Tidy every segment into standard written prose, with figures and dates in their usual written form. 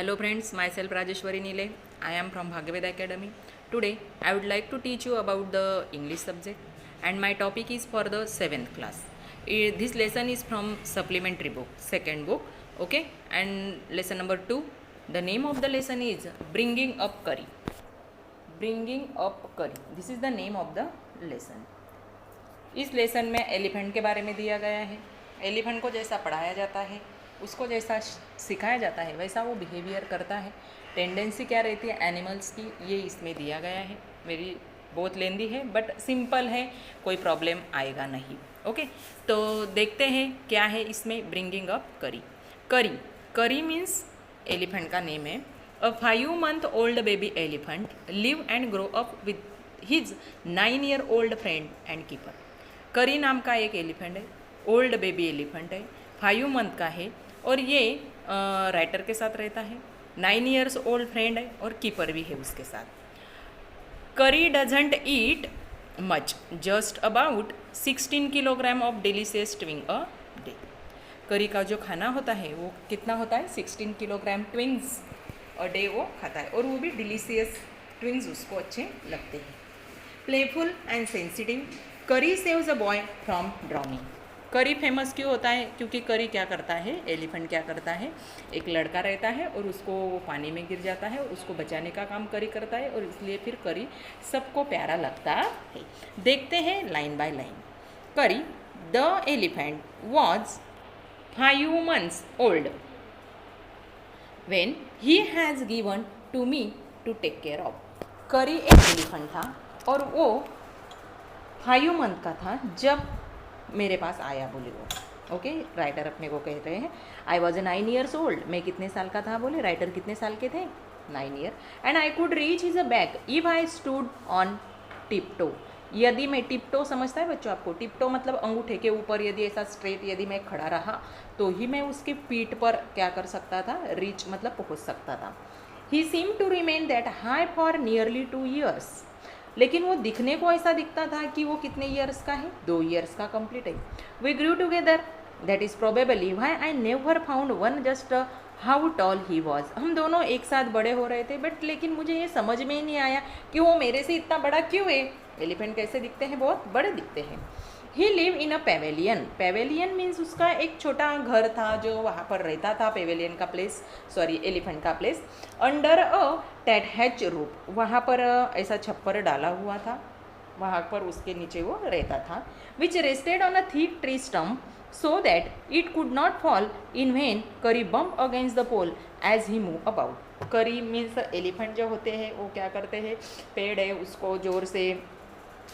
Hello friends, myself Rajeshwari Nile. I am from Bhagavad Academy. Today I would like to teach you about the English subject and my topic is for the 7th class. This lesson is from supplementary book, second book, okay? And lesson number 2, the name of the lesson is Bringing Up Curry. Bringing Up Curry. This is the name of the lesson. इस lesson में elephant के बारे में दिया गया है। Elephant को जैसा पढ़ाया जाता है, उसको जैसा सिखाया जाता है, वैसा वो बिहेवियर करता है। टेंडेंसी क्या रहती है एनिमल्स की, ये इसमें दिया गया है। मेरी बहुत लेंदी है बट सिंपल है, कोई प्रॉब्लम आएगा नहीं। ओके, तो देखते हैं क्या है इसमें। ब्रिंगिंग अप करी। करी करी मीन्स एलिफेंट का नेम है। अ 5 month old baby elephant live and grow up with his 9 year old friend and keeper. करी नाम का एक एलिफेंट है, ओल्ड बेबी एलिफेंट है, 5 month का है और ये राइटर के साथ रहता है। 9 years ओल्ड फ्रेंड है और कीपर भी है उसके साथ। Kari doesn't eat much, just about 16 kilogram of delicious twig a day. Kari का जो खाना होता है वो कितना होता है, 16 किलोग्राम ट्विंग्स अ डे वो खाता है, और वो भी डिलीशियस ट्विंग्स उसको अच्छे लगते हैं। प्लेफुल एंड सेंसिटिव, करी saves a boy from drowning. करी फेमस क्यों होता है, क्योंकि करी क्या करता है, एलिफेंट क्या करता है, एक लड़का रहता है और उसको वो पानी में गिर जाता है, उसको बचाने का काम करी करता है और इसलिए फिर करी सबको प्यारा लगता है। देखते हैं लाइन बाय लाइन। करी the elephant was 5 months old when he has given to me to take care of। करी एक एलिफेंट था और वो 5 month का था जब मेरे पास आया, बोले वो। ओके, राइटर अपने को कह रहे हैं आई वॉज 9 years old। मैं कितने साल का था, बोले राइटर कितने साल के थे, 9 year। And I could reach his a back if I stood on tiptoe. यदि मैं टिपटो समझता है बच्चों आपको, टिपटो मतलब अंगूठे के ऊपर यदि ऐसा स्ट्रेट यदि मैं खड़ा रहा तो ही मैं उसके पीठ पर क्या कर सकता था, रीच मतलब पहुंच सकता था। He seemed to remain that high for nearly 2 years। लेकिन वो दिखने को ऐसा दिखता था कि वो कितने ईयर्स का है, 2 years का कंप्लीट है। We grew together, that is probably why I never found one just how tall he was. हम दोनों एक साथ बड़े हो रहे थे बट लेकिन मुझे ये समझ में ही नहीं आया कि वो मेरे से इतना बड़ा क्यों है। एलिफेंट कैसे दिखते हैं, बहुत बड़े दिखते हैं। He live in a pavilion. Pavilion means उसका एक छोटा घर था जो वहाँ पर रहता था, पेवेलियन का प्लेस, सॉरी एलिफेंट का place. Under a thatched roof, वहाँ पर ऐसा छप्पर डाला हुआ था, वहाँ पर उसके नीचे वो रहता था। Which rested on a thick tree stump so that it could not fall in when Kari bump against the pole as he moved about. Kari means elephant जो होते हैं वो क्या करते हैं, पेड़ है उसको जोर से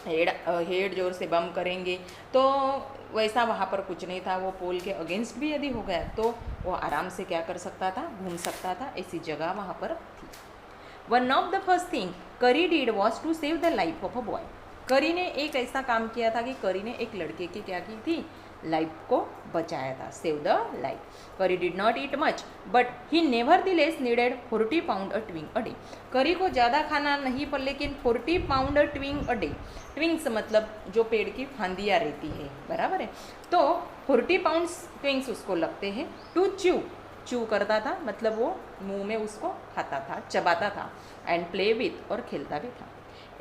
हेड जोर से बम करेंगे, तो वैसा वहाँ पर कुछ नहीं था। वो पोल के अगेंस्ट भी यदि हो गया तो वो आराम से क्या कर सकता था, घूम सकता था, ऐसी जगह वहाँ पर थी। One of the first thing Kari did was to save the life of a boy. Kari ने एक ऐसा काम किया था कि करी ने एक लड़के की क्या की थी, लाइफ को बचाया था, save the life. Kari did not eat much but he nevertheless needed 40 pound a twig a day. Kari को ज़्यादा खाना नहीं पर लेकिन 40 pound a twig a day. ट्विंग्स मतलब जो पेड़ की फांदियाँ रहती है, बराबर है, तो 40 pounds ट्विंग्स उसको लगते हैं। टू च्यू, च्यू करता था मतलब वो मुंह में उसको खाता था, चबाता था। एंड प्ले विथ, और खेलता भी था।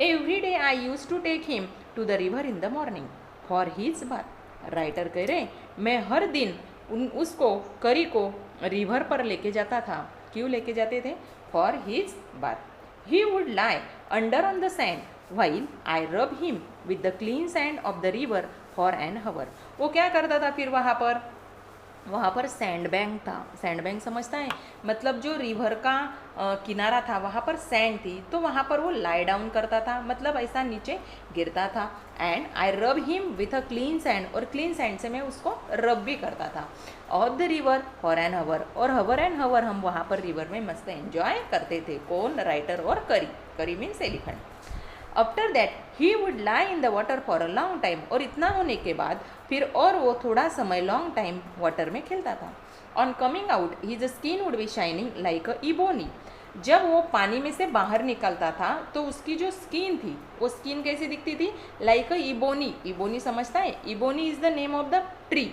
Every day I use to take him to the river in the morning for his bath. Writer कह रहे मैं हर दिन उसको करी को रिवर पर लेके जाता था। क्यों लेके जाते थे, for his bath. He would lie under on the sand while I rub him with the clean sand of the river for an hour. वो क्या करता था फिर वहाँ पर सैंड बैंक था। सैंड बैंक समझता है, मतलब जो रिवर का किनारा था वहाँ पर सैंड थी, तो वहाँ पर वो लाई डाउन करता था, मतलब ऐसा नीचे गिरता था। And I rub him with a clean sand, और क्लीन सैंड से मैं उसको रब भी करता था। Of the river for an hour, और हावर एंड हावर हम वहाँ पर रिवर में मस्त एंजॉय करते थे। कौन, राइटर और करी। करी means elephant. After that he would lie in the water for a long time, और इतना होने के बाद फिर और वो थोड़ा समय लॉन्ग टाइम वाटर में खेलता था। On coming out his skin would be shining like a ebony. जब वो पानी में से बाहर निकलता था तो उसकी जो स्किन थी वो स्किन कैसी दिखती थी, लाइक अ इबोनी। इबोनी समझता है, ebony is the name of the tree.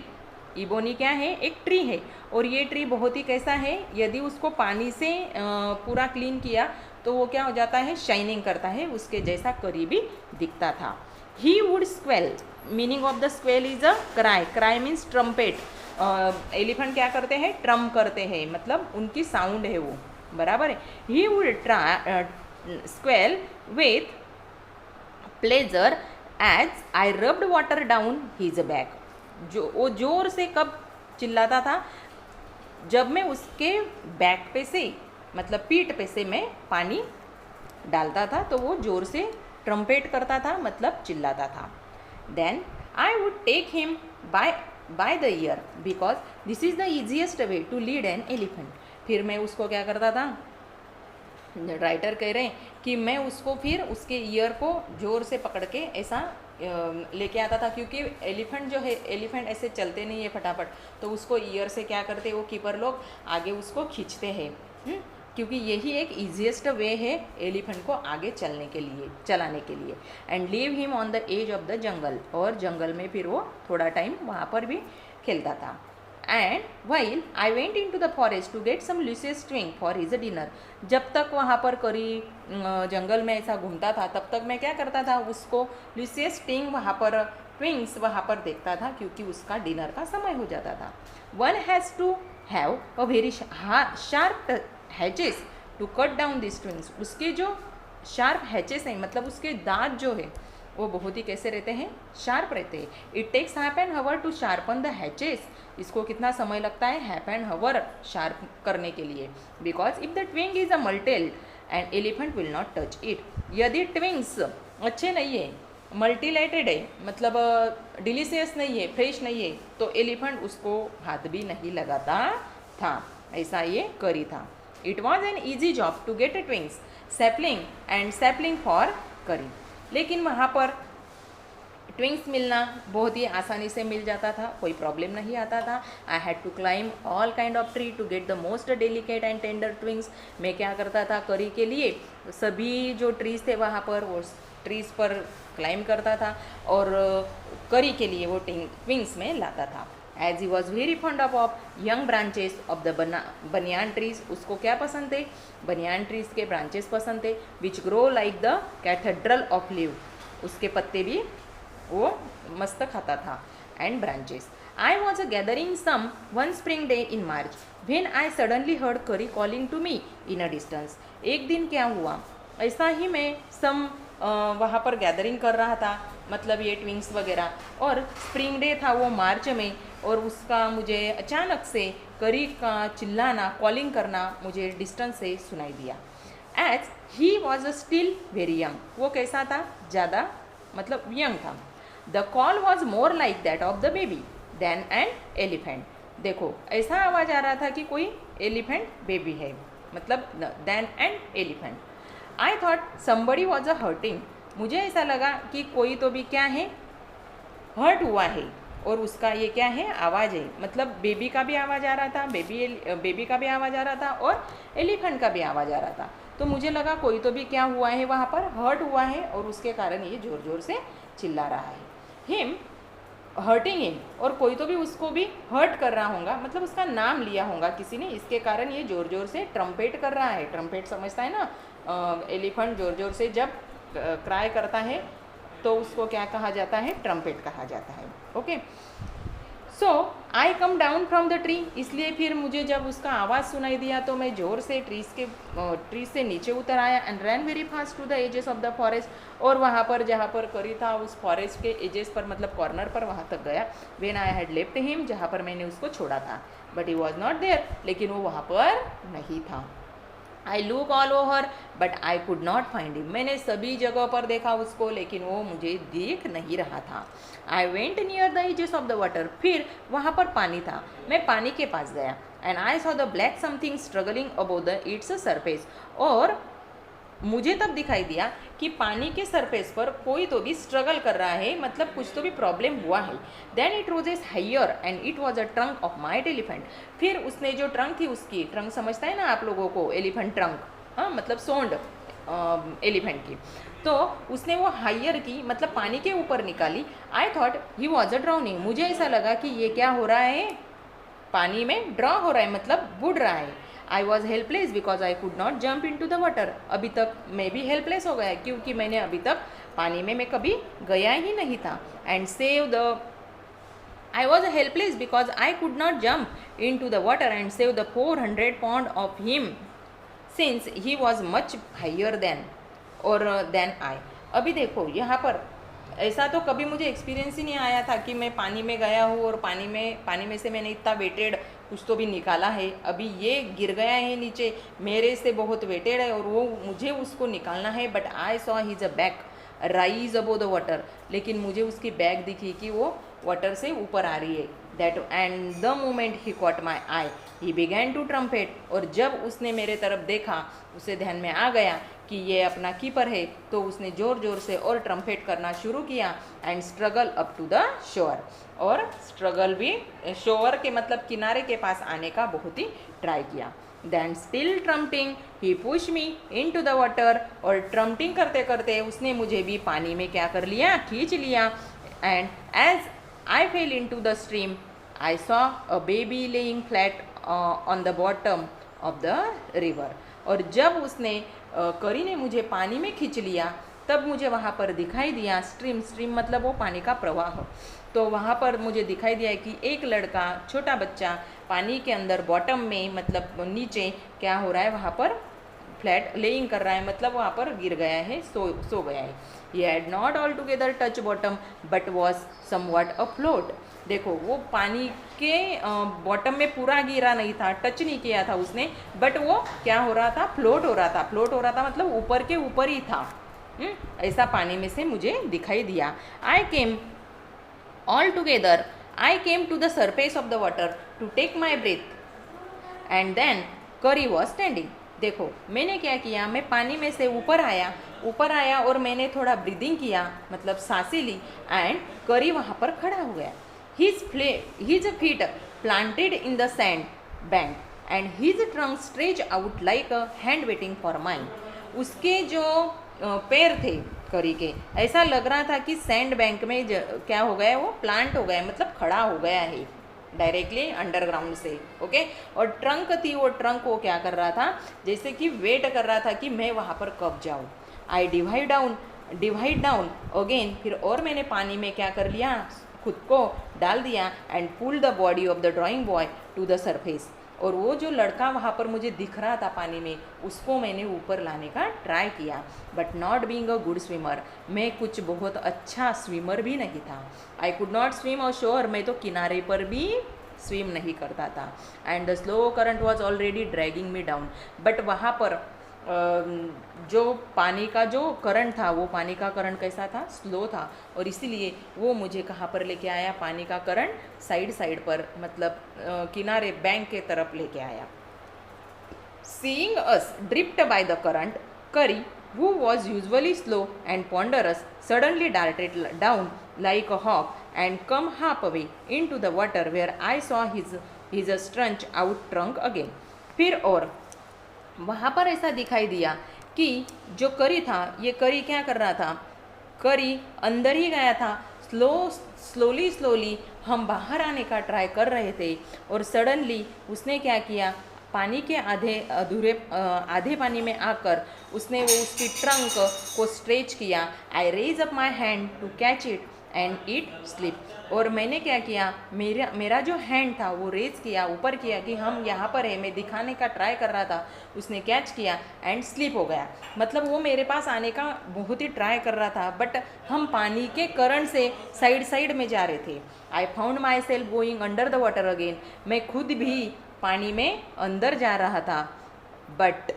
Ebony क्या है? एक ट्री है, और ये ट्री बहुत ही कैसा है, यदि उसको पानी से पूरा क्लीन किया तो वो क्या हो जाता है? शाइनिंग करता है, उसके जैसा करीबी दिखता था. ही would स्क्वेल, meaning of the स्क्वेल is a cry. Cry means trumpet. Elephant क्या करते हैं? ट्रम करते हैं, मतलब उनकी साउंड है वो, बराबर है. He would squeal with pleasure as I rubbed water down his back. जो वो जोर से कब चिल्लाता था? जब मैं उसके बैक पे से, मतलब पीठ पे से मैं पानी डालता था तो वो जोर से ट्रम्पेट करता था, मतलब चिल्लाता था. Then I would take him by the ear because this is the easiest way to lead an elephant. फिर मैं उसको क्या करता था? राइटर कह रहे हैं कि मैं उसको फिर उसके ईयर को जोर से पकड़ के ऐसा लेके आता था, क्योंकि एलिफेंट जो है, एलिफेंट ऐसे चलते नहीं है फटाफट, तो उसको ईयर से क्या करते, वो कीपर लोग आगे उसको खींचते हैं, क्योंकि यही एक ईजिएस्ट वे है एलिफेंट को आगे चलाने के लिए. And leave him on the edge of the jungle, और जंगल में फिर वो थोड़ा टाइम वहाँ पर भी खेलता था. And while I went in to the forest to get some luscious twig for his dinner. जब तक वहाँ पर करी जंगल में ऐसा घूमता था, तब तक मैं क्या करता था? उसको लूसियस ट्विंग वहाँ पर, ट्विंग्स वहाँ पर देखता था, क्योंकि उसका डिनर का समय हो जाता था. One has to have a very sharp hatchet to cut down this twigs. उसके जो शार्प हैचेस हैं, मतलब उसके दांत जो है वो बहुत ही कैसे रहते हैं? शार्प रहते हैं. It takes half an hour to sharpen the hatches. इसको कितना समय लगता है? हाफ एन हावर शार्प करने के लिए. Because if the twig is a mutilated and elephant will not touch it. यदि ट्विंग्स अच्छे नहीं है, मल्टीलेटेड है, मतलब डिलीशियस नहीं है, फ्रेश नहीं है, तो एलिफेंट उसको हाथ भी नहीं लगाता था. ऐसा ये करी था. It was an easy job to get a twigs, sapling and sapling for Kari. लेकिन वहाँ पर ट्विंग्स मिलना बहुत ही आसानी से मिल जाता था, कोई प्रॉब्लम नहीं आता था. I had to climb all kind of tree to get the most delicate and tender twigs. मैं क्या करता था? करी के लिए सभी जो ट्रीज थे वहाँ पर, वो ट्रीज पर क्लाइम करता था, और करी के लिए वो ट्विंग्स में लाता था. As he was very fond of young branches of the banyan trees. उसको क्या पसंद थे? बनियान ट्रीज के ब्रांचेस पसंद थे. Which grow like the cathedral of leave. उसके पत्ते भी वो मस्त खाता था. And branches. I was gathering some one spring day in March when I suddenly heard Kari calling to me in a distance. एक दिन क्या हुआ, ऐसा ही मैं वहाँ पर गैदरिंग कर रहा था, मतलब ये ट्विंग्स वगैरह, और स्प्रिंग डे था वो मार्च में, और उसका मुझे अचानक से करी का चिल्लाना, कॉलिंग करना मुझे डिस्टेंस से सुनाई दिया. As he was still very young. वो कैसा था? ज़्यादा मतलब यंग था. The call was more like that of the baby than an elephant. देखो ऐसा आवाज़ आ रहा था कि कोई एलिफेंट बेबी है, मतलब then an elephant. I thought somebody was a hurting. मुझे ऐसा लगा कि कोई तो भी क्या है, हर्ट हुआ है, और उसका ये क्या है? आवाज़ है. मतलब बेबी का भी आवाज़ आ रहा था, बेबी का भी आवाज़ आ रहा था, और एलिफेंट का भी आवाज़ आ रहा था. तो मुझे लगा कोई तो भी क्या हुआ है, वहाँ पर हर्ट हुआ है, और उसके कारण ये ज़ोर ज़ोर से चिल्ला रहा है. हिम हर्टिंग हिम, और कोई तो भी उसको भी हर्ट कर रहा होगा, मतलब उसका नाम लिया होगा किसी ने, इसके कारण ये ज़ोर ज़ोर से ट्रम्पेट कर रहा है. ट्रम्पेट समझता है ना, एलिफेंट ज़ोर ज़ोर से जब क्राई करता है तो उसको क्या कहा जाता है? ट्रम्पेट कहा जाता है. Okay. So I come down from the tree. इसलिए फिर मुझे जब उसका आवाज़ सुनाई दिया तो मैं ज़ोर से ट्री से नीचे उतर आया. And ran very fast to the edges of the forest. और वहाँ पर जहाँ पर करी था उस फॉरेस्ट के एजेस पर, मतलब कॉर्नर पर, वहाँ तक गया. When I had left him, जहाँ पर मैंने उसको छोड़ा था. But he was not there. लेकिन वो वहाँ पर नहीं था. I look all over but I could not find him. मैंने सभी जगह पर देखा उसको, लेकिन वो मुझे दिख नहीं रहा था. I went near the edges of the water. फिर वहाँ पर पानी था, मैं पानी के पास गया. And I saw the black something struggling above the its surface. और मुझे तब दिखाई दिया कि पानी के सरफेस पर कोई तो भी स्ट्रगल कर रहा है, मतलब कुछ तो भी प्रॉब्लम हुआ है. Then it rose higher and it was a trunk of might elephant. फिर उसने जो ट्रंक थी, उसकी ट्रंक समझता है ना आप लोगों को, एलिफेंट ट्रंक, हाँ, मतलब सोंड एलिफेंट की. तो उसने वो हायर की, मतलब पानी के ऊपर निकाली। I thought he was a drowning, मुझे ऐसा लगा कि ये क्या हो रहा है, पानी में ड्रॉ हो रहा है, मतलब बुड़ रहा है। I was helpless because I could not jump in to the water, अभी तक मैं भी हेल्पलेस हो गया क्योंकि मैंने अभी तक पानी में मैं कभी गया ही नहीं था। And save the I was helpless because I could not jump into the water and save the 400 pound of him since he was much higher than I. अभी देखो यहाँ पर ऐसा तो कभी मुझे एक्सपीरियंस ही नहीं आया था कि मैं पानी में गया हूँ और पानी में से मैंने इतना वेटेड कुछ तो भी निकाला है। अभी ये गिर गया है नीचे, मेरे से बहुत वेटेड है और वो मुझे उसको निकालना है। But I saw his a back rise above the water, लेकिन मुझे उसकी बैग दिखी कि वो वाटर से ऊपर आ रही है। That and the moment he caught my eye he began to trumpet, और जब उसने मेरे तरफ देखा उसे ध्यान में आ गया कि ये अपना कीपर है, तो उसने ज़ोर ज़ोर से और ट्रम्पेट करना शुरू किया। And struggle up to the shore, और स्ट्रगल भी शोर के मतलब किनारे के पास आने का बहुत ही ट्राई किया। Then still trumpeting, he pushed me into the water, और ट्रम्पिंग करते करते उसने मुझे भी पानी में क्या कर लिया, खींच लिया। And as I fell into the stream, I saw a baby laying flat on the bottom of the river. और जब उसने करी ने मुझे पानी में खींच लिया, तब मुझे वहाँ पर दिखाई दिया, स्ट्रीम मतलब वो पानी का प्रवाह, तो वहाँ पर मुझे दिखाई दिया कि एक लड़का, छोटा बच्चा पानी के अंदर बॉटम में मतलब नीचे क्या हो रहा है, वहाँ पर फ्लैट लेइंग कर रहा है, मतलब वहाँ पर गिर गया है, सो गया है। He had not all together touch bottom but was somewhat a float. देखो वो पानी के बॉटम में पूरा गिरा नहीं था, टच नहीं किया था उसने, बट वो क्या हो रहा था, फ्लोट हो रहा था मतलब ऊपर के ऊपर ही था। ऐसा पानी में से मुझे दिखाई दिया। I came all together, I came to the surface of the water to take my breath and then Kari was standing. देखो मैंने क्या किया, मैं पानी में से ऊपर आया और मैंने थोड़ा ब्रीदिंग किया, मतलब सांसें ली, एंड करी वहाँ पर खड़ा हो गया। His feet planted in the sand bank and his trunk stretch out like a hand waiting for mine. उसके जो पैर थे करी के, ऐसा लग रहा था कि सैंड बैंक में क्या हो गया, वो प्लांट हो गया, मतलब खड़ा हो गया है डायरेक्टली अंडरग्राउंड से। ओके, और ट्रंक थी, वो ट्रंक वो क्या कर रहा था, जैसे कि वेट कर रहा था कि मैं वहाँ पर कब जाऊँ। आई डिवाइड डाउन अगेन, फिर और मैंने पानी में क्या कर लिया, खुद को डाल दिया, and pull the body of the drowning boy to the surface. और वो जो लड़का वहाँ पर मुझे दिख रहा था पानी में, उसको मैंने ऊपर लाने का ट्राई किया। But not being a good swimmer, मैं कुछ बहुत अच्छा स्विमर भी नहीं था। आई कुड नॉट स्विम और श्योर, मैं तो किनारे पर भी स्विम नहीं करता था। And the slow current was already dragging me down, but वहाँ पर जो पानी का जो करंट था, वो पानी का करंट कैसा था, स्लो था, और इसीलिए वो मुझे कहाँ पर लेके आया, पानी का करंट साइड पर, मतलब किनारे बैंक के तरफ लेके आया। Seeing us drift by the current, करी who was usually slow and ponderous suddenly darted down like a hawk and come halfway into the water where I saw his stretched out trunk again. फिर और वहाँ पर ऐसा दिखाई दिया कि जो करी था, ये करी क्या कर रहा था, करी अंदर ही गया था, स्लोली हम बाहर आने का ट्राई कर रहे थे, और सडनली उसने क्या किया, पानी के आधे पानी में आकर उसने वो उसकी ट्रंक को स्ट्रेच किया। I raise up my hand to catch it and it slip, और मैंने क्या किया, मेरा जो हैंड था वो रेज किया, ऊपर किया कि हम यहाँ पर है, मैं दिखाने का ट्राई कर रहा था, उसने कैच किया एंड स्लिप हो गया। मतलब वो मेरे पास आने का बहुत ही ट्राई कर रहा था, बट हम पानी के करंट से साइड में जा रहे थे। I found my self going under the water again, मैं खुद भी पानी में अंदर जा रहा था, but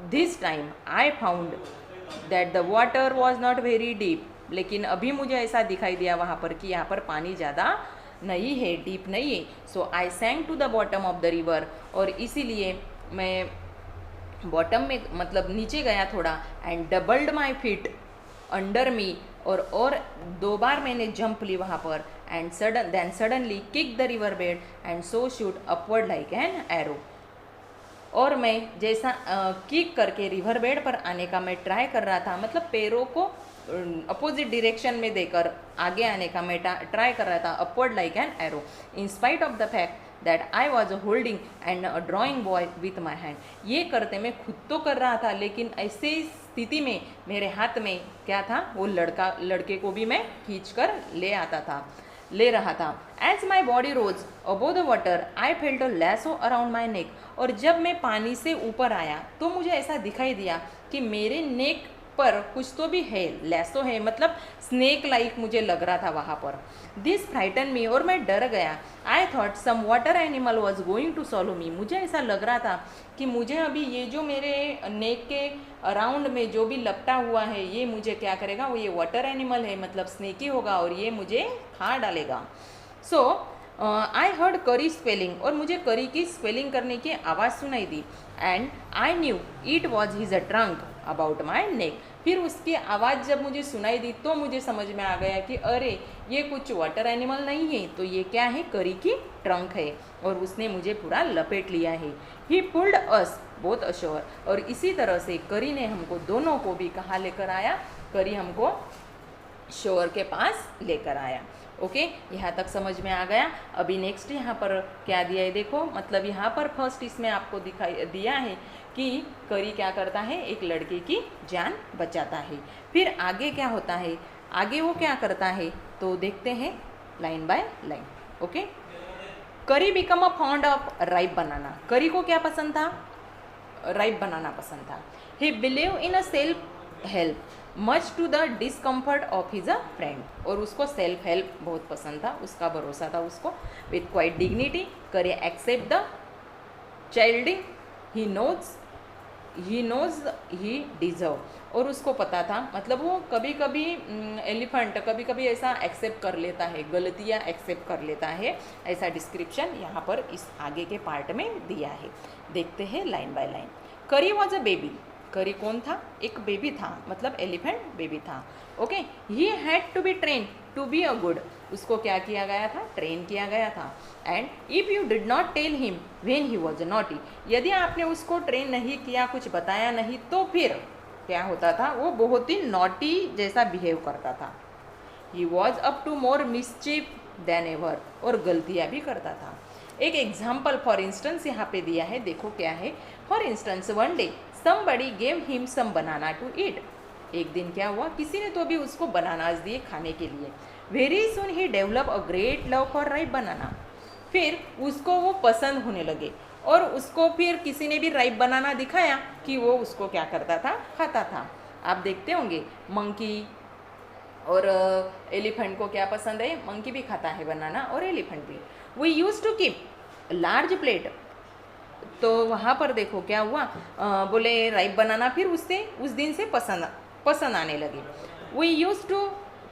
this time I found that the water was not very deep, लेकिन अभी मुझे ऐसा दिखाई दिया वहाँ पर कि यहाँ पर पानी ज़्यादा नहीं है, डीप नहीं है। So I sank to the bottom of the river, और इसीलिए मैं बॉटम में मतलब नीचे गया थोड़ा, and doubled my feet under me, और 2 बार मैंने जंप ली वहाँ पर, and suddenly kick the river bed and so shoot upward like an arrow. और मैं जैसा किक करके रिवर बेड पर आने का मैं ट्राई कर रहा था, मतलब पैरों को अपोजिट डायरेक्शन में देकर आगे आने का मैं ट्राई कर रहा था, upward like an arrow, in spite of the fact that I was holding and drawing boy with my hand. ये करते मैं खुद तो कर रहा था, लेकिन ऐसे स्थिति में मेरे हाथ में क्या था, वो लड़के को भी मैं खींच कर ले रहा था। As my body rose above the water I felt a lasso around my neck. और जब मैं पानी से ऊपर आया तो मुझे ऐसा दिखाई दिया कि मेरे नेक पर कुछ तो भी है, लैसो है, मतलब स्नेक लाइक मुझे लग रहा था वहाँ पर। दिस फ्राइटन मी, और मैं डर गया। I thought some water animal was going to swallow me. मुझे ऐसा लग रहा था कि मुझे अभी ये जो मेरे नेक के अराउंड में जो भी लपटा हुआ है, ये मुझे क्या करेगा, वो ये वाटर एनिमल है, मतलब स्नेकी होगा और ये मुझे खा डालेगा। सो आई हर्ड करी स्पेलिंग, और मुझे करी की स्पेलिंग करने की आवाज़ सुनाई दी। And I knew it was his a trunk about my neck. फिर उसकी आवाज़ जब मुझे सुनाई दी तो मुझे समझ में आ गया कि अरे ये कुछ वाटर एनिमल नहीं है, तो ये क्या है, करी की ट्रंक है, और उसने मुझे पूरा लपेट लिया है। ही पुल्ड अस बोथ अशोर, और इसी तरह से करी ने हमको दोनों को भी कहाँ लेकर आया, करी हमको शोर के पास लेकर आया। ओके, यहाँ तक समझ में आ गया। अभी नेक्स्ट यहाँ पर क्या दिया है देखो, मतलब यहाँ पर फर्स्ट इसमें आपको दिखाई दिया है कि करी क्या करता है, एक लड़के की जान बचाता है। फिर आगे क्या होता है, आगे वो क्या करता है तो देखते हैं line by line. Okay, Kari become a fond of ripe banana. Kari को क्या पसंद था, राइप बनाना पसंद था। He believe in a self help much to the discomfort of his a friend, और उसको सेल्फ हेल्प बहुत पसंद था, उसका भरोसा था उसको। With quiet dignity Kari accept the chiding he knows he deserve, और उसको पता था, मतलब वो कभी कभी एलिफेंट कभी कभी ऐसा एक्सेप्ट कर लेता है, गलतियाँ एक्सेप्ट कर लेता है, ऐसा डिस्क्रिप्शन यहाँ पर इस आगे के पार्ट में दिया है। देखते हैं line by line. Kari was a baby, Kari कौन था, एक बेबी था, मतलब एलिफेंट बेबी था। Okay, he had to be train to be a good, उसको क्या किया गया था, ट्रेन किया गया था। And if you did not tell him when he was naughty, यदि आपने उसको ट्रेन नहीं किया, कुछ बताया नहीं, तो फिर क्या होता था, वो बहुत ही नॉटी जैसा बिहेव करता था। He was up to more mischief than ever, और गलतियाँ भी करता था। एक एग्जाम्पल फॉर इंस्टेंस यहाँ पे दिया है, देखो क्या है। For instance one day somebody gave him some banana to eat, एक दिन क्या हुआ, किसी ने तो भी उसको बनानास दिए खाने के लिए। Very soon he develop a great love for ripe banana, फिर उसको वो पसंद होने लगे, और उसको फिर किसी ने भी राइप बनाना दिखाया कि वो उसको क्या करता था, खाता था। आप देखते होंगे मंकी और एलिफेंट को क्या पसंद है, मंकी भी खाता है बनाना और एलिफेंट भी। We use to keep large plate, तो वहाँ पर देखो क्या हुआ, बोले राइप बनाना फिर उससे उस दिन से पसंद आने लगे। We use to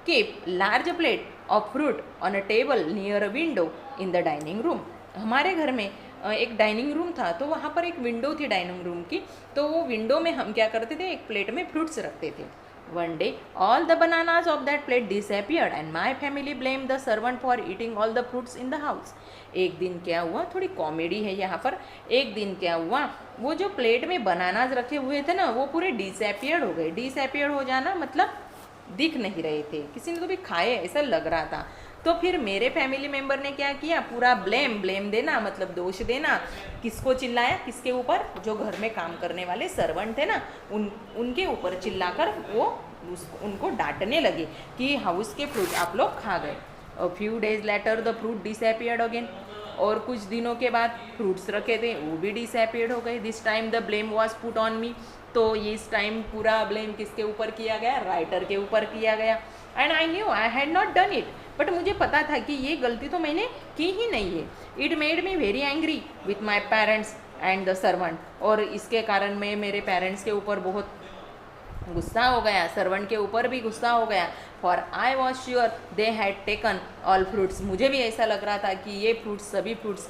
keep large plate of fruit on a table near a window in the dining room. हमारे घर में एक डाइनिंग रूम था, तो वहाँ पर एक विंडो थी डाइनिंग रूम की, तो वो विंडो में हम क्या करते थे, एक प्लेट में फ्रूट्स रखते थे। One day, all the bananas of that plate disappeared and my family blamed the servant for eating all the fruits in the house. एक दिन क्या हुआ, थोड़ी कॉमेडी है यहाँ पर। एक दिन क्या हुआ, वो जो प्लेट में बनानाज रखे हुए थे ना, वो पूरे डिसअपियर्ड हो गए। डिसअपियर्ड हो जाना मतलब दिख नहीं रहे थे, किसी ने तो भी खाए ऐसा लग रहा था। तो फिर मेरे फैमिली मेम्बर ने क्या किया, पूरा ब्लेम देना मतलब दोष देना, किसको चिल्लाया, किसके ऊपर, जो घर में काम करने वाले सर्वेंट थे ना, उनके ऊपर चिल्लाकर वो उनको डांटने लगे कि हाउस के फ्रूट आप लोग खा गए। A few days later the fruit disappeared again, और कुछ दिनों के बाद फ्रूट्स रखे थे वो भी डिसअपियर्ड हो गए। This time the blame was put on me, तो ये इस टाइम पूरा ब्लेम किसके ऊपर किया गया, राइटर के ऊपर किया गया। And I new I had not done it, but मुझे पता था कि ये गलती तो मैंने की ही नहीं है। It made me very angry with my parents and the servant, और इसके कारण मैं मेरे पेरेंट्स के ऊपर बहुत गुस्सा हो गया, सर्वेंट के ऊपर भी गुस्सा हो गया। For I was sure they had taken all fruits, मुझे भी ऐसा लग रहा था कि ये फ्रूट्स सभी फ्रूट्स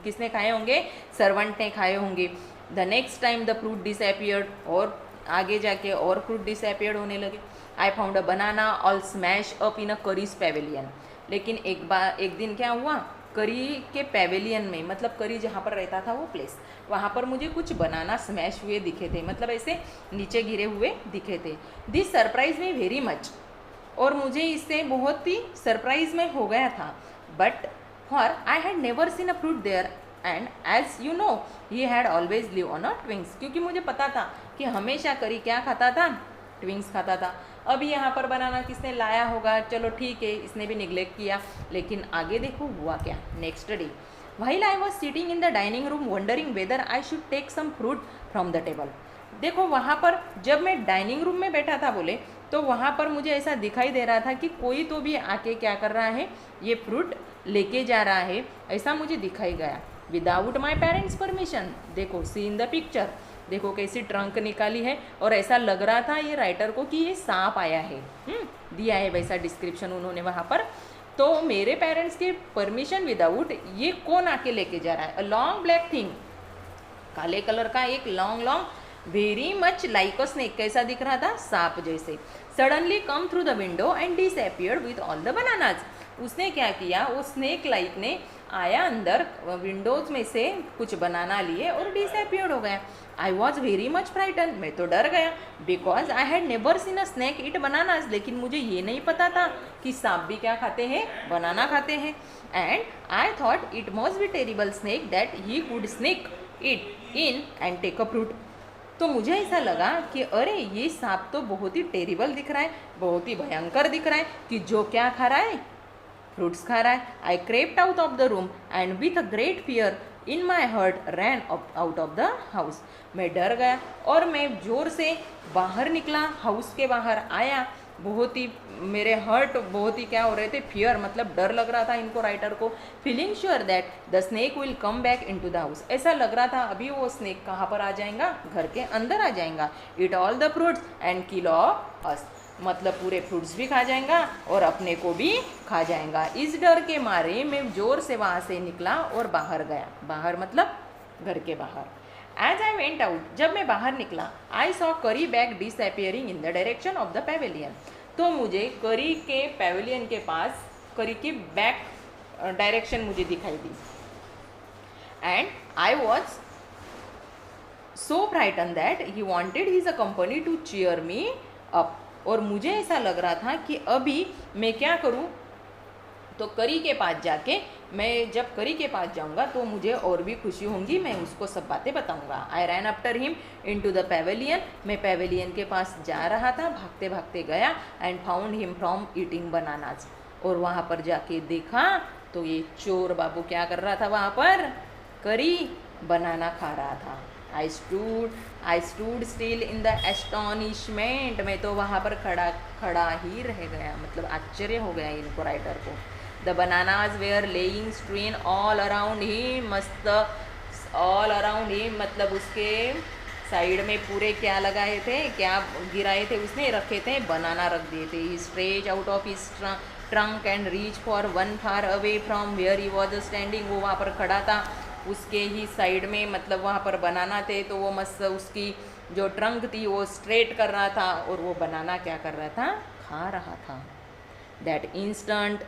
किसने खाए होंगे, सर्वेंट ने खाए होंगे। The next time the fruit disappeared, और आगे जाके और फ्रूट डिसअपियर्ड होने लगे। I found a banana all smash up in a curries Pavilion, लेकिन एक दिन क्या हुआ, करी के पेवेलियन में, मतलब करी जहाँ पर रहता था वो प्लेस, वहाँ पर मुझे कुछ बनाना स्मैश हुए दिखे थे, मतलब ऐसे नीचे गिरे हुए दिखे थे। This surprise me very much, और मुझे इससे बहुत ही सरप्राइज में हो गया था। But for I had never seen a fruit there and as you know he had always live on a twigs, क्योंकि मुझे पता था कि हमेशा करी क्या खाता था, ट्विंग्स खाता था। अभी यहाँ पर बनाना किसने लाया होगा, चलो ठीक है, इसने भी निगलेक्ट किया। लेकिन आगे देखो हुआ क्या। Next day while I was sitting in the dining room wondering whether I should take some fruit from the table. देखो वहाँ पर जब मैं डाइनिंग रूम में बैठा था बोले, तो वहाँ पर मुझे ऐसा दिखाई दे रहा था कि कोई तो भी आके क्या कर रहा है, ये फ्रूट लेके जा रहा है, ऐसा मुझे दिखाई गया। विदाउट माई पेरेंट्स परमिशन, देखो सी इन द पिक्चर, देखो कैसी ट्रंक निकाली है, और ऐसा लग रहा था ये राइटर को कि ये सांप आया है। दिया है वैसा डिस्क्रिप्शन उन्होंने वहाँ पर। तो मेरे पेरेंट्स के परमिशन विदाउट ये कौन आके लेके जा रहा है। अ लॉन्ग ब्लैक थिंग, काले कलर का एक long long very much like अ स्नेक, कैसा दिख रहा था, सांप जैसे। Suddenly come through the window and disappeared with all the bananas. उसने क्या किया, वो स्नेक लाइक ने आया अंदर विंडोज में से कुछ बनाना लिए और डिसअपियर्ड हो गया। I was very much frighten, मैं तो डर गया, because I had never seen a snake it bananas, लेकिन मुझे ये नहीं पता था कि सांप भी क्या खाते हैं, बनाना खाते हैं। And I thought it must be terrible snake that he could snake it in and take a fruit. तो मुझे ऐसा लगा कि अरे ये सांप तो बहुत ही टेरिबल दिख रहा है, बहुत ही भयंकर दिख रहा है, कि जो क्या खा रहा है, फ्रूट्स खा रहा है। I crept out of the room and with a great fear in my heart ran out of the house. मैं डर गया और मैं जोर से बाहर निकला, हाउस के बाहर आया। बहुत ही मेरे हर्ट बहुत ही क्या हो रहे थे, फियर मतलब डर लग रहा था इनको, राइटर को। Feeling sure that the snake will come back in to the house, ऐसा लग रहा था अभी वो स्नेक कहाँ पर आ जाएगा, घर के अंदर आ जाएगा। It all the fruits and kill of us, मतलब पूरे फ्रूट्स भी खा जाएगा और अपने को भी खा जाएगा। इस डर के मारे मैं जोर से वहाँ से निकला और बाहर गया, बाहर मतलब घर के बाहर। एज आई वेंट आउट, जब मैं बाहर निकला, आई सॉ करी bag disappearing in the direction of the pavilion. तो मुझे करी के पेवेलियन के पास करी की बैक डायरेक्शन मुझे दिखाई दी। And I was so frighten that he wanted his a company to cheer me up, और मुझे ऐसा लग रहा था कि अभी मैं क्या करूं, तो करी के पास जाके, मैं जब करी के पास जाऊंगा तो मुझे और भी खुशी होंगी, मैं उसको सब बातें बताऊंगा। I ran after him in to the pavilion, मैं पेवेलियन के पास जा रहा था, भागते भागते गया। And found him from eating bananas, और वहाँ पर जाके देखा तो ये चोर बाबू क्या कर रहा था, वहाँ पर करी बनाना खा रहा था। I stood still in the astonishment, मैं तो वहाँ पर खड़ा खड़ा ही रह गया, मतलब आश्चर्य हो गया इनको, राइटर को। The bananas were lying strewn all around ही, मस्त ऑल अराउंड ही मतलब उसके साइड में पूरे क्या लगाए थे, क्या गिराए थे उसने, रखे थे, बनाना रख दिए थे। He stretch out of his trunk and reach for one far away from where he was standing, वो वहाँ पर खड़ा था, उसके ही साइड में मतलब वहाँ पर बनाना थे, तो वो मस्त उसकी जो ट्रंक थी वो स्ट्रेट कर रहा था, और वो बनाना क्या कर रहा था, खा रहा था। That instant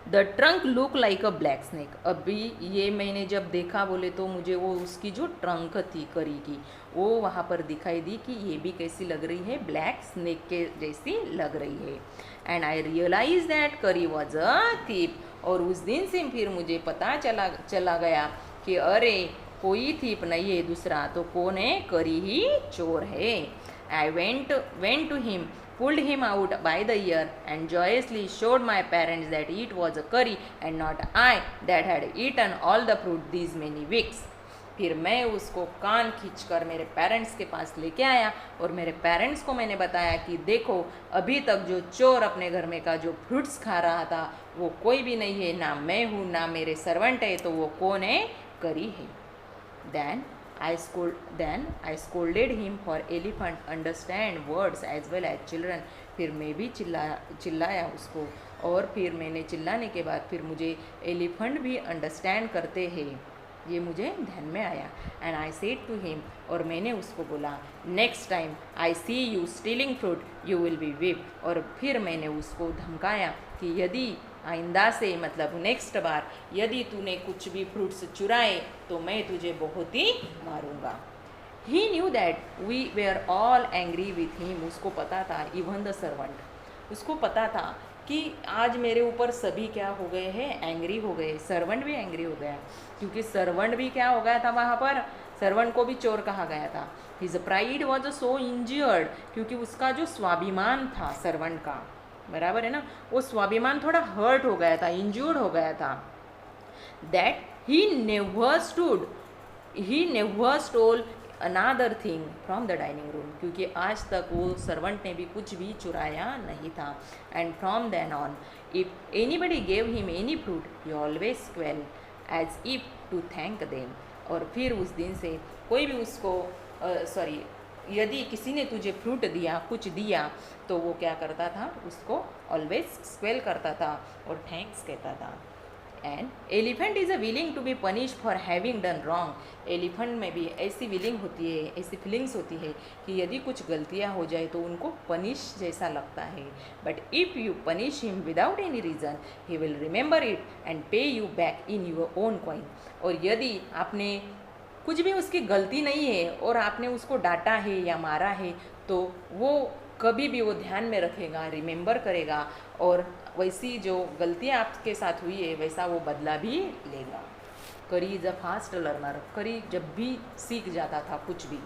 the trunk look like a black snake. अभी ये मैंने जब देखा बोले तो मुझे वो उसकी जो ट्रंक थी करी की, वो वहाँ पर दिखाई दी कि ये भी कैसी लग रही है, ब्लैक स्नेक के जैसी लग रही है। एंड आई रियलाइज दैट करी वॉज अ थीप, और उस दिन से फिर मुझे पता चला गया कि अरे कोई थीप नहीं है दूसरा, तो कौन है, करी ही चोर है। I went to him, pulled him out by the ear and joyously showed my parents that it was a curry and not I that had eaten all the fruit these many weeks. फिर मैं उसको कान खींचकर मेरे parents के पास लेके आया, और मेरे पेरेंट्स को मैंने बताया कि देखो अभी तक जो चोर अपने घर में का जो फ्रूट्स खा रहा था वो कोई भी नहीं है, ना मैं हूँ ना मेरे सर्वेंट है, तो वो कौन है, करी है। Then I scolded him for elephant understand words as well as children. फिर मैं भी चिल्लाया उसको, और फिर मैंने चिल्लाने के बाद फिर मुझे एलिफेंट भी अंडरस्टैंड करते हैं, ये मुझे ध्यान में आया। And I said to him, और मैंने उसको बोला, next time I see you stealing fruit you will be whip. और फिर मैंने उसको धमकाया कि यदि आइंदा से, मतलब नेक्स्ट बार यदि तूने कुछ भी फ्रूट्स चुराए तो मैं तुझे बहुत ही मारूंगा। He knew that we were all angry with him. उसको पता था, इवन द सर्वेंट, उसको पता था कि आज मेरे ऊपर सभी क्या हो गए हैं, एंग्री हो गए। सर्वेंट भी एंग्री हो गया, क्योंकि सर्वेंट भी क्या हो गया था वहाँ पर, सर्वेंट को भी चोर कहा गया था। His pride was so injured, क्योंकि उसका जो स्वाभिमान था सर्वेंट का, बराबर है ना, वो स्वाभिमान थोड़ा हर्ट हो गया था, इंजर्ड हो गया था। That he never stole another thing from the dining room, क्योंकि आज तक वो सर्वेंट ने भी कुछ भी चुराया नहीं था। And from then on if anybody gave him any fruit he always squeal as if to thank them. और फिर उस दिन से कोई भी उसको यदि किसी ने तुझे फ्रूट दिया, कुछ दिया, तो वो क्या करता था, उसको ऑलवेज स्क्वेल करता था और थैंक्स कहता था। And elephant is a willing to be punish for having done wrong. Elephant में भी ऐसी विलिंग होती है, ऐसी फीलिंग्स होती है कि यदि कुछ गलतियाँ हो जाए तो उनको पनिश जैसा लगता है। But if you punish him without any reason he will remember it and pay you back in your own coin. और यदि आपने कुछ भी उसकी गलती नहीं है और आपने उसको डांटा है या मारा है, तो वो कभी भी वो ध्यान में रखेगा, रिमेंबर करेगा, और वैसी जो गलतियाँ आपके साथ हुई है वैसा वो बदला भी लेगा। करी इज़ अ फास्ट लर्नर। करी जब भी सीख जाता था कुछ भी,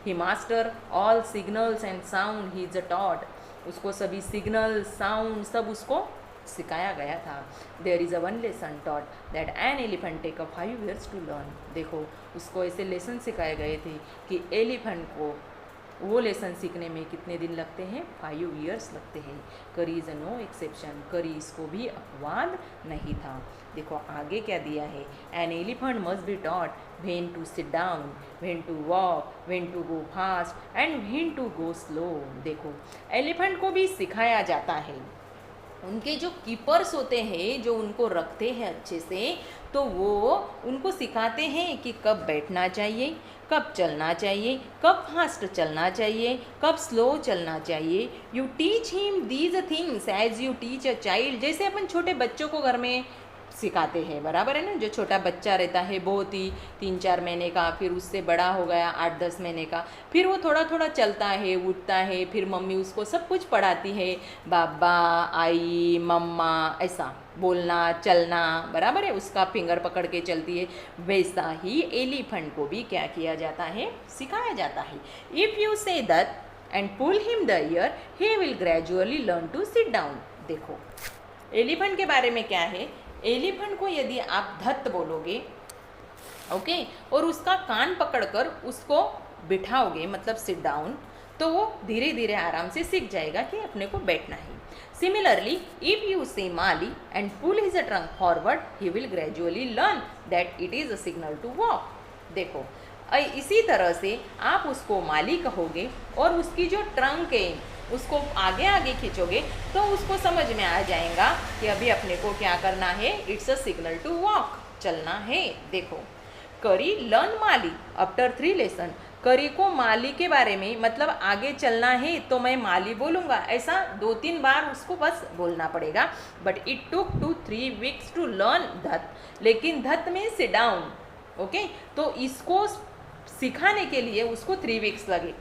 he master all signals and sound he is a taught. उसको सभी सिग्नल, साउंड सब उसको सिखाया गया था। There is a one lesson taught that an elephant take a 5 years to learn. देखो, उसको ऐसे लेसन सिखाए गए थे कि एलिफेंट को वो लेसन सीखने में कितने दिन लगते हैं, 5 years लगते हैं। करी इज़ नो एक्सेप्शन। करी इसको भी अपवाद नहीं था। देखो आगे क्या दिया है, an elephant must be taught when to sit down, when to walk, when to go fast and when to go slow. देखो, एलिफेंट को भी सिखाया जाता है। उनके जो कीपर्स होते हैं, जो उनको रखते हैं अच्छे से, तो वो उनको सिखाते हैं कि कब बैठना चाहिए, कब चलना चाहिए, कब फास्ट चलना चाहिए, कब स्लो चलना चाहिए। You teach him these things as you teach a child. जैसे अपन छोटे बच्चों को घर में सिखाते हैं, बराबर है ना। जो छोटा बच्चा रहता है, बहुत ही 3-4 महीने का, फिर उससे बड़ा हो गया 8-10 महीने का, फिर वो थोड़ा थोड़ा चलता है, उठता है, फिर मम्मी उसको सब कुछ पढ़ाती है, बाबा, आई, मम्मा, ऐसा बोलना, चलना, बराबर है। उसका फिंगर पकड़ के चलती है। वैसा ही एलिफेंट को भी क्या किया जाता है, सिखाया जाता है। If you say that and pull him the ear he will gradually learn to sit down. देखो, एलिफेंट के बारे में क्या है, एलिफेंट को यदि आप धत्त बोलोगे, ओके, और उसका कान पकड़कर उसको बिठाओगे, मतलब सिट डाउन, तो वो धीरे धीरे आराम से सीख जाएगा कि अपने को बैठना है। सिमिलरली इफ यू से माली and pull his trunk forward he will gradually learn that it is a signal to walk. देखो, इसी तरह से आप उसको माली कहोगे और उसकी जो ट्रंक है उसको आगे आगे खींचोगे, तो उसको समझ में आ जाएगा कि अभी अपने को क्या करना है, it's a signal to walk, चलना है। देखो, करी लर्न माली आफ्टर 3 लेसन। करी को माली के बारे में, मतलब आगे चलना है तो मैं माली बोलूँगा, ऐसा 2-3 बार उसको बस बोलना पड़ेगा। But it took 2-3 weeks to learn that. लेकिन धत में सिट डाउन, ओके, तो इसको सिखाने के लिए उसको 3 weeks लगे।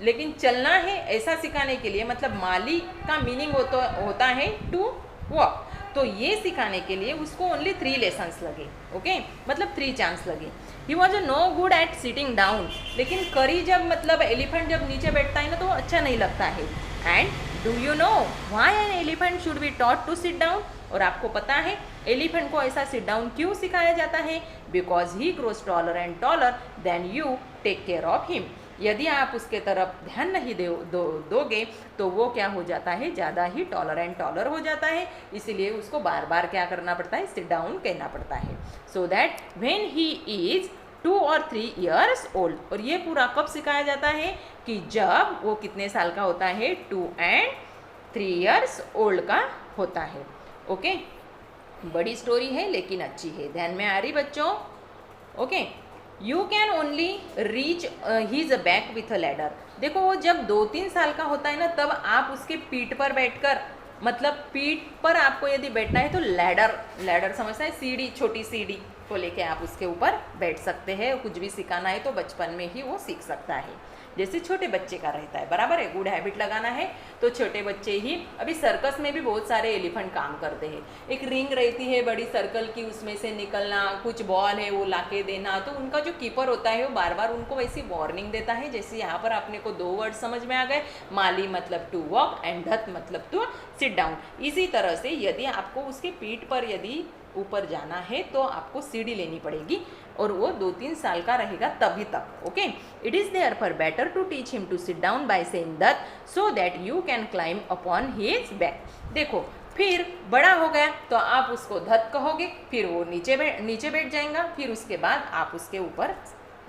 लेकिन चलना है ऐसा सिखाने के लिए, मतलब माली का मीनिंग होता है टू वॉक, तो ये सिखाने के लिए उसको ओनली 3 लेसन्स लगे, ओके, मतलब 3 चांस लगे। He was no good at sitting down. लेकिन करी जब, मतलब एलिफेंट जब नीचे बैठता है ना, तो अच्छा नहीं लगता है। And do you know why an elephant should be taught to sit down. और आपको पता है एलिफेंट को ऐसा सिट डाउन क्यों सिखाया जाता है, because he grows taller and taller than you take care of him. यदि आप उसके तरफ ध्यान नहीं दोगे तो वो क्या हो जाता है, ज़्यादा ही टॉलर एंड टॉलर हो जाता है। इसीलिए उसको बार बार क्या करना पड़ता है, सिट डाउन कहना पड़ता है। So that when he is 2 or 3 years old. और ये पूरा कब सिखाया जाता है, कि जब वो कितने साल का होता है, 2 and 3 years ओल्ड का होता है। ओके, बड़ी स्टोरी है लेकिन अच्छी है। ध्यान में आ रही बच्चों? Okay. You can only reach his back with a ladder. देखो वो जब 2-3 साल का होता है ना, तब आप उसके पीठ पर बैठकर, मतलब पीठ पर आपको यदि बैठना है तो लैडर, लैडर समझता है, सीढ़ी, छोटी सीढ़ी को लेके आप उसके ऊपर बैठ सकते हैं। कुछ भी सिखाना है तो बचपन में ही वो सीख सकता है, जैसे छोटे बच्चे का रहता है, बराबर है। गुड हैबिट लगाना है तो छोटे बच्चे ही। अभी सर्कस में भी बहुत सारे एलिफेंट काम करते हैं। एक रिंग रहती है बड़ी सर्कल की, उसमें से निकलना, कुछ बॉल है वो लाके देना, तो उनका जो कीपर होता है वो बार बार उनको वैसी वार्निंग देता है। जैसे यहाँ पर आपने को 2 वर्ड समझ में आ गए, माली मतलब टू वॉक एंड धत मतलब टू सिट डाउन। इसी तरह से यदि आपको उसके पीठ पर यदि ऊपर जाना है तो आपको सीढ़ी लेनी पड़ेगी, और वो 2-3 साल का रहेगा तभी तक। Okay, it is therefore better to teach him to sit down by saying that so that you can climb upon his back. देखो फिर बड़ा हो गया तो आप उसको धत कहोगे, फिर वो नीचे बैठ जाएगा, फिर उसके बाद आप उसके ऊपर,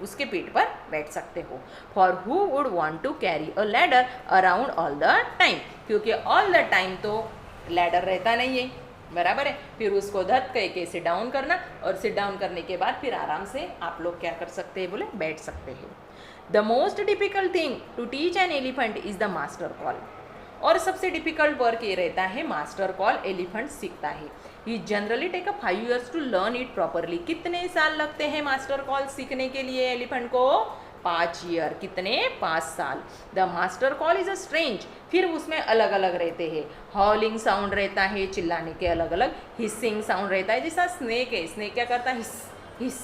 उसके पीठ पर बैठ सकते हो। For who would want to carry a ladder around all the time, क्योंकि ऑल द टाइम तो लैडर रहता नहीं है, बराबर है। फिर उसको धत कह के सिट डाउन करना, और सिट डाउन करने के बाद फिर आराम से आप लोग क्या कर सकते हैं, बोले बैठ सकते हैं। The most difficult thing to teach an elephant is the master call. और सबसे डिफिकल्ट वर्क ये रहता है मास्टर कॉल, एलिफेंट सीखता है। He generally take a 5 years to learn it properly. कितने साल लगते हैं मास्टर कॉल सीखने के लिए एलिफेंट को? 5 year। कितने? 5 साल। The master call is a strange, फिर उसमें अलग अलग रहते हैं। हॉलिंग साउंड रहता है, चिल्लाने के अलग अलग। हिसिंग साउंड रहता है, जैसा स्नेक है, स्नेक क्या करता है? हिस हिस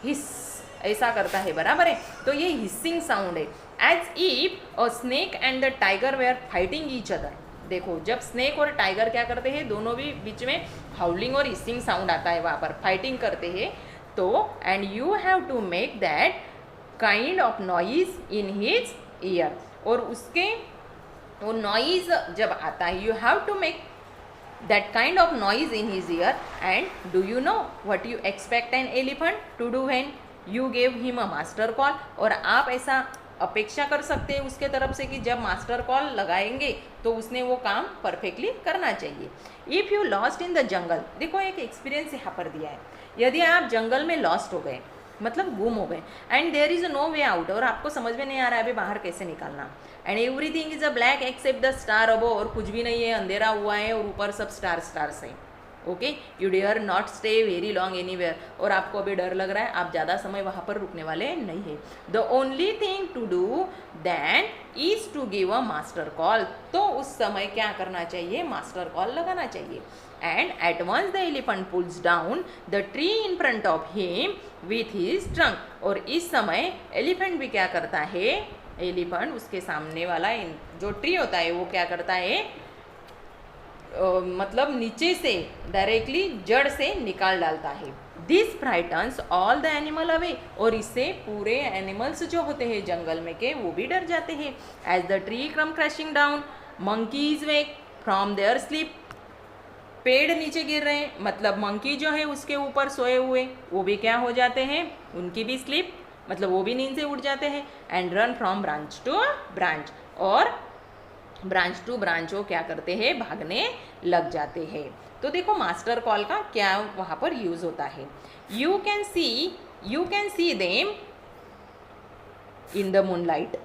हिस ऐसा करता है, बराबर है। तो ये हिसिंग साउंड है। As if a snake and the tiger were fighting each other. देखो जब स्नेक और टाइगर क्या करते हैं, दोनों भी बीच में हाउलिंग और हिसिंग साउंड आता है, वहाँ पर फाइटिंग करते हैं। तो and you have to make that kind of noise in his ear, और उसके वो नॉइज जब आता है, you have to make that kind of noise in his ear. And do you know what you expect an elephant to do when you gave him a master call? और आप ऐसा अपेक्षा कर सकते हैं उसके तरफ से कि जब मास्टर कॉल लगाएंगे तो उसने वो काम परफेक्टली करना चाहिए। If you lost in the jungle, देखो एक एक्सपीरियंस यहाँ पर दिया है। यदि आप जंगल में लॉस्ट हो गए, मतलब गुम हो गए, and there is no way out, और आपको समझ में नहीं आ रहा है अभी बाहर कैसे निकालना, and everything is a black except the star above, और कुछ भी नहीं है, अंधेरा हुआ है और ऊपर सब स्टार्स हैं। Okay, you dare not stay very long anywhere, और आपको अभी डर लग रहा है, आप ज़्यादा समय वहाँ पर रुकने वाले नहीं है। The only thing to do then is to give a master call, तो उस समय क्या करना चाहिए? मास्टर कॉल लगाना चाहिए। And at once the elephant pulls down the tree in front of him with his trunk, और इस समय एलिफेंट भी क्या करता है? एलिफेंट उसके सामने वाला जो ट्री होता है वो क्या करता है, मतलब नीचे से डायरेक्टली जड़ से निकाल डालता है। This frightens all the animal away, और इससे पूरे एनिमल्स जो होते हैं जंगल में के वो भी डर जाते हैं। As the tree come crashing down monkeys wake from their sleep, पेड़ नीचे गिर रहे हैं, मतलब मंकी जो है उसके ऊपर सोए हुए वो भी क्या हो जाते हैं? उनकी भी स्लीप, मतलब वो भी नींद से उठ जाते हैं। And run from branch to branch, और ब्रांच टू ब्रांच वो क्या करते हैं? भागने लग जाते हैं। तो देखो मास्टर कॉल का क्या वहाँ पर यूज़ होता है। You can see them in the moonlight,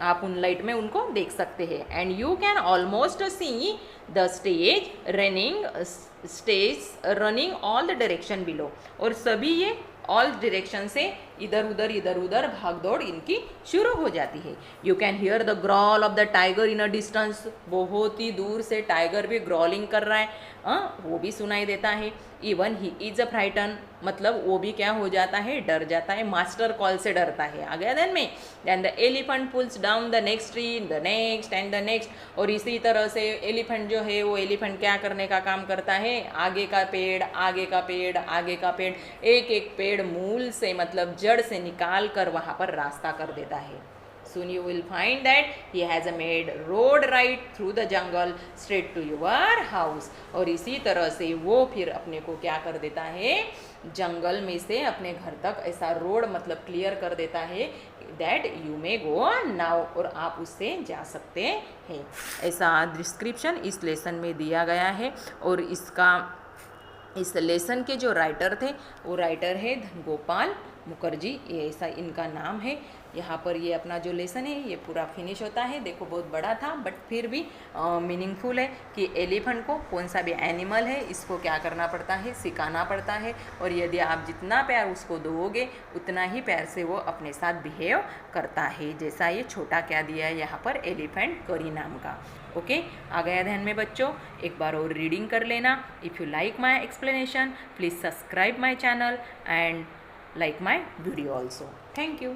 आप मूनलाइट में उनको देख सकते हैं। And you can almost see the stage running all the direction below, और सभी ये ऑल डायरेक्शन से इधर उधर भाग दौड़ इनकी शुरू हो जाती है। You can hear the growl of the tiger in a distance, बहुत ही दूर से टाइगर भी ग्रॉलिंग कर रहा है, वो भी सुनाई देता है। Even he is a frighten, मतलब वो भी क्या हो जाता है? डर जाता है, मास्टर कॉल से डरता है। आ गया then the elephant pulls down the next tree, the next and the next, और इसी तरह से एलिफेंट जो है वो एलिफेंट क्या करने का काम करता है? आगे का पेड़, आगे का पेड़, आगे का पेड़, एक एक पेड़ मूल से मतलब जड़ से निकाल कर वहाँ पर रास्ता कर देता है। Soon you will find that he has made road right through the jungle straight to your house, और इसी तरह से वो फिर अपने को क्या कर देता है? जंगल में से अपने घर तक ऐसा रोड मतलब क्लियर कर देता है that you may go now, और आप उससे जा सकते हैं। ऐसा डिस्क्रिप्शन इस लेसन में दिया गया है, और इस लेसन के जो राइटर थे वो राइटर है धनगोपाल मुखर्जी, ये ऐसा इनका नाम है। यहाँ पर ये अपना जो लेसन है ये पूरा फिनिश होता है। देखो बहुत बड़ा था बट फिर भी मीनिंगफुल है कि एलिफेंट को कौन सा भी एनिमल है इसको क्या करना पड़ता है, सिखाना पड़ता है, और यदि आप जितना प्यार उसको दोगे उतना ही प्यार से वो अपने साथ बिहेव करता है। जैसा ये छोटा क्या दिया है यहाँ पर, एलिफेंट करी नाम का। ओके, आ गया ध्यान में बच्चों? एक बार और रीडिंग कर लेना। If you like my explanation please subscribe my channel and like my video also. Thank you.